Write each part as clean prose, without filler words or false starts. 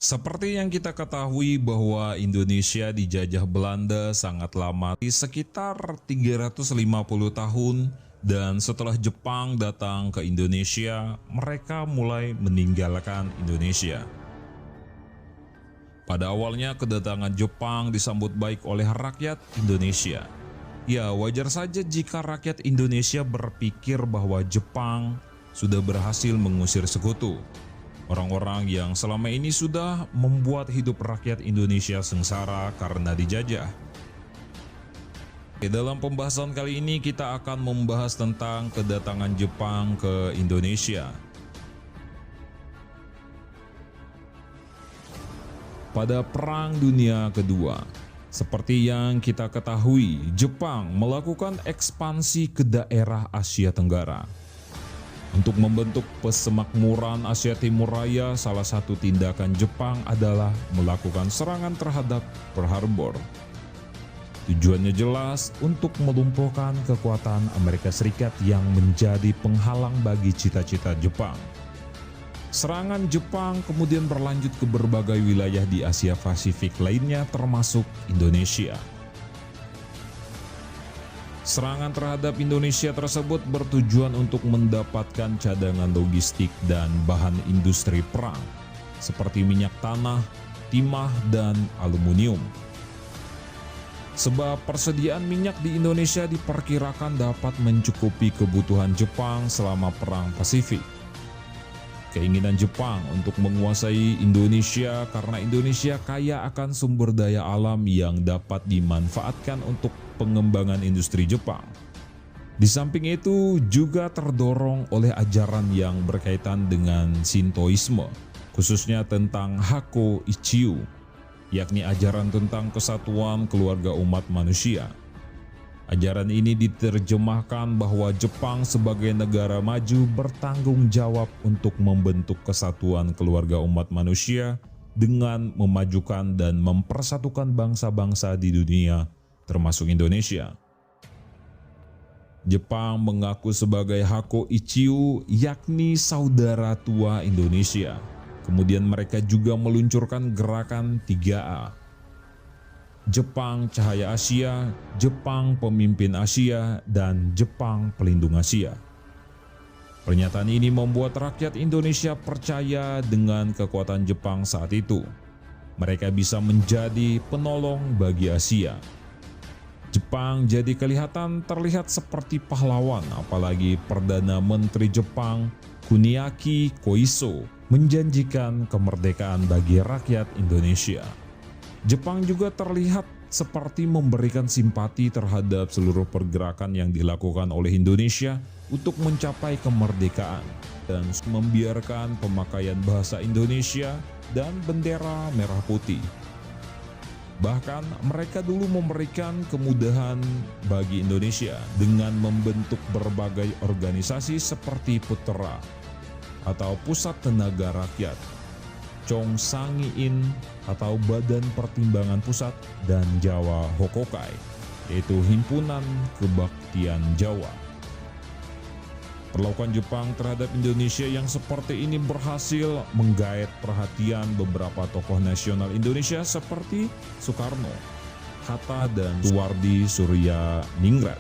Seperti yang kita ketahui bahwa Indonesia dijajah Belanda sangat lama, sekitar 350 tahun, dan setelah Jepang datang ke Indonesia, mereka mulai meninggalkan Indonesia. Pada awalnya kedatangan Jepang disambut baik oleh rakyat Indonesia. Ya, wajar saja jika rakyat Indonesia berpikir bahwa Jepang sudah berhasil mengusir sekutu. Orang-orang yang selama ini sudah membuat hidup rakyat Indonesia sengsara karena dijajah. Dalam pembahasan kali ini kita akan membahas tentang kedatangan Jepang ke Indonesia. Pada Perang Dunia Kedua, seperti yang kita ketahui, Jepang melakukan ekspansi ke daerah Asia Tenggara. Untuk membentuk Persemakmuran Asia Timur Raya, salah satu tindakan Jepang adalah melakukan serangan terhadap Pearl Harbor. Tujuannya jelas untuk melumpuhkan kekuatan Amerika Serikat yang menjadi penghalang bagi cita-cita Jepang. Serangan Jepang kemudian berlanjut ke berbagai wilayah di Asia Pasifik lainnya termasuk Indonesia. Serangan terhadap Indonesia tersebut bertujuan untuk mendapatkan cadangan logistik dan bahan industri perang, seperti minyak tanah, timah, dan aluminium. Sebab persediaan minyak di Indonesia diperkirakan dapat mencukupi kebutuhan Jepang selama Perang Pasifik. Keinginan Jepang untuk menguasai Indonesia karena Indonesia kaya akan sumber daya alam yang dapat dimanfaatkan untuk pengembangan industri Jepang. Di samping itu juga terdorong oleh ajaran yang berkaitan dengan Shintoisme, khususnya tentang Hakko Ichiu, yakni ajaran tentang kesatuan keluarga umat manusia. Ajaran ini diterjemahkan bahwa Jepang sebagai negara maju bertanggung jawab untuk membentuk kesatuan keluarga umat manusia dengan memajukan dan mempersatukan bangsa-bangsa di dunia, termasuk Indonesia. Jepang mengaku sebagai Hakko Ichiu, yakni saudara tua Indonesia. Kemudian mereka juga meluncurkan gerakan 3A. Jepang Cahaya Asia, Jepang Pemimpin Asia, dan Jepang Pelindung Asia. Pernyataan ini membuat rakyat Indonesia percaya dengan kekuatan Jepang saat itu. Mereka bisa menjadi penolong bagi Asia. Jepang jadi terlihat seperti pahlawan, apalagi Perdana Menteri Jepang Kuniaki Koiso menjanjikan kemerdekaan bagi rakyat Indonesia. Jepang juga terlihat seperti memberikan simpati terhadap seluruh pergerakan yang dilakukan oleh Indonesia untuk mencapai kemerdekaan dan membiarkan pemakaian bahasa Indonesia dan bendera merah putih. Bahkan mereka dulu memberikan kemudahan bagi Indonesia dengan membentuk berbagai organisasi seperti Putera atau Pusat Tenaga Rakyat, Chongsangiin atau Badan Pertimbangan Pusat, dan Jawa Hokokai, yaitu Himpunan Kebaktian Jawa. Perlakuan Jepang terhadap Indonesia yang seperti ini berhasil menggait perhatian beberapa tokoh nasional Indonesia seperti Soekarno, Hatta, dan Suwardi Suryaningrat.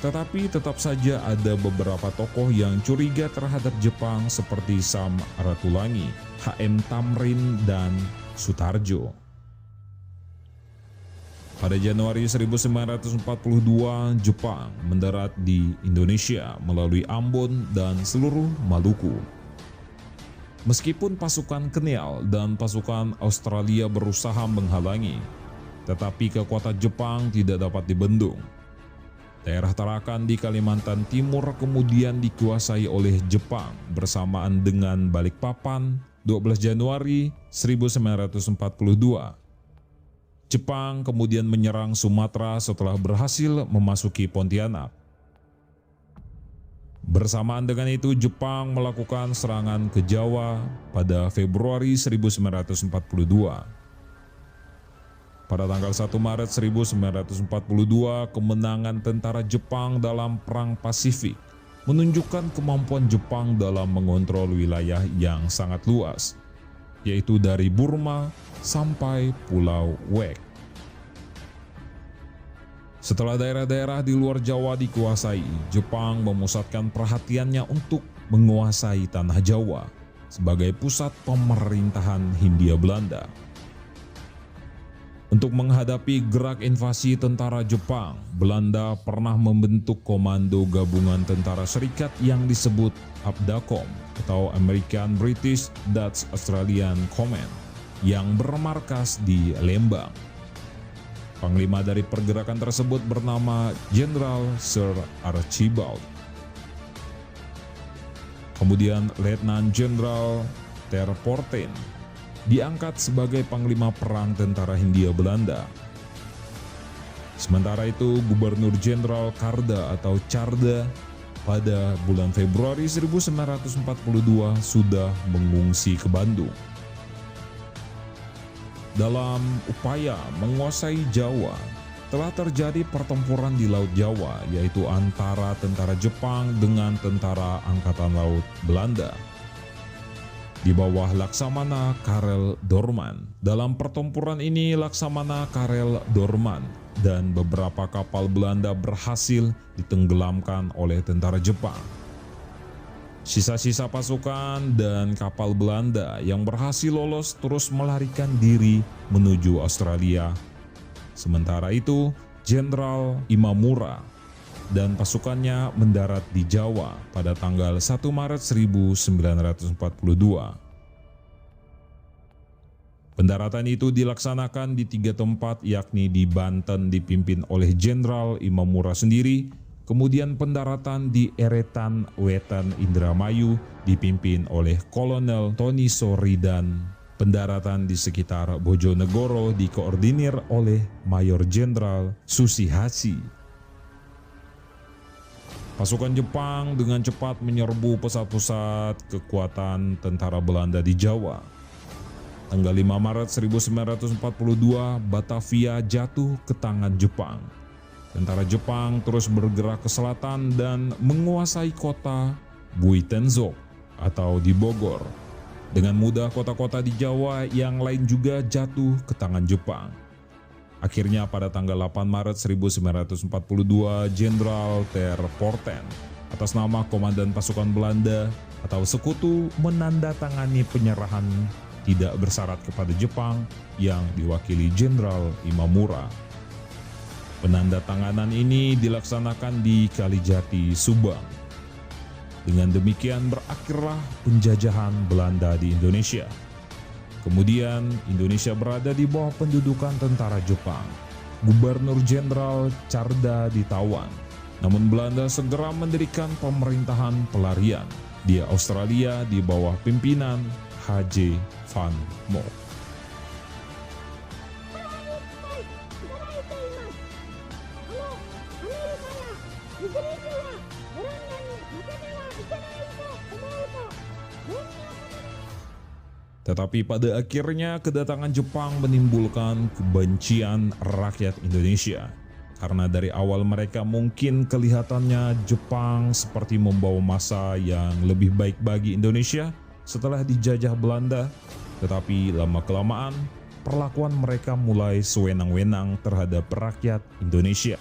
Tetapi tetap saja ada beberapa tokoh yang curiga terhadap Jepang seperti Sam Ratulangi, H.M. Tamrin, dan Sutarjo. Pada Januari 1942, Jepang mendarat di Indonesia melalui Ambon dan seluruh Maluku. Meskipun pasukan Keneal dan pasukan Australia berusaha menghalangi, tetapi kekuatan Jepang tidak dapat dibendung. Daerah Tarakan di Kalimantan Timur kemudian dikuasai oleh Jepang bersamaan dengan Balikpapan 12 Januari 1942. Jepang kemudian menyerang Sumatera setelah berhasil memasuki Pontianak. Bersamaan dengan itu Jepang melakukan serangan ke Jawa pada Februari 1942. Pada tanggal 1 Maret 1942, kemenangan tentara Jepang dalam Perang Pasifik menunjukkan kemampuan Jepang dalam mengontrol wilayah yang sangat luas. yaitu dari Burma sampai Pulau Wek. Setelah daerah-daerah di luar Jawa dikuasai, Jepang memusatkan perhatiannya untuk menguasai tanah Jawa sebagai pusat pemerintahan Hindia Belanda. Untuk menghadapi gerak invasi tentara Jepang, Belanda pernah membentuk Komando Gabungan Tentara Serikat yang disebut ABDACOM atau American British Dutch Australian Command yang bermarkas di Lembang. Panglima dari pergerakan tersebut bernama Jenderal Sir Archibald. Kemudian Letnan Jenderal Terpoorten diangkat sebagai Panglima Perang Tentara Hindia Belanda. Sementara itu, Gubernur Jenderal Carda atau Carda pada bulan Februari 1942 sudah mengungsi ke Bandung. Dalam upaya menguasai Jawa, telah terjadi pertempuran di Laut Jawa, yaitu antara tentara Jepang dengan tentara Angkatan Laut Belanda di bawah Laksamana Karel Doorman. Dalam pertempuran ini, Laksamana Karel Doorman dan beberapa kapal Belanda berhasil ditenggelamkan oleh tentara Jepang. Sisa-sisa pasukan dan kapal Belanda yang berhasil lolos terus melarikan diri menuju Australia. Sementara itu, Jenderal Imamura dan pasukannya mendarat di Jawa pada tanggal 1 Maret 1942. Pendaratan itu dilaksanakan di 3 tempat, yakni di Banten dipimpin oleh Jenderal Imamura sendiri, kemudian pendaratan di Eretan Wetan Indramayu dipimpin oleh Kolonel Tony Sori, dan pendaratan di sekitar Bojonegoro dikoordinir oleh Mayor Jenderal Susi-Hashi. Pasukan Jepang dengan cepat menyerbu pusat-pusat kekuatan tentara Belanda di Jawa. Tanggal 5 Maret 1942, Batavia jatuh ke tangan Jepang. Tentara Jepang terus bergerak ke selatan dan menguasai kota Buitenzorg atau di Bogor. Dengan mudah kota-kota di Jawa yang lain juga jatuh ke tangan Jepang. Akhirnya pada tanggal 8 Maret 1942, Jenderal Terpoorten atas nama Komandan Pasukan Belanda atau Sekutu menandatangani penyerahan tidak bersyarat kepada Jepang yang diwakili Jenderal Imamura. Penandatanganan ini dilaksanakan di Kalijati, Subang. Dengan demikian berakhirlah penjajahan Belanda di Indonesia. Kemudian Indonesia berada di bawah pendudukan tentara Jepang. Gubernur Jenderal Carda ditawan. Namun Belanda segera mendirikan pemerintahan pelarian di Australia di bawah pimpinan H.J. Van Mock. Tetapi pada akhirnya kedatangan Jepang menimbulkan kebencian rakyat Indonesia. Karena dari awal mereka mungkin kelihatannya Jepang seperti membawa masa yang lebih baik bagi Indonesia setelah dijajah Belanda. Tetapi lama-kelamaan perlakuan mereka mulai sewenang-wenang terhadap rakyat Indonesia.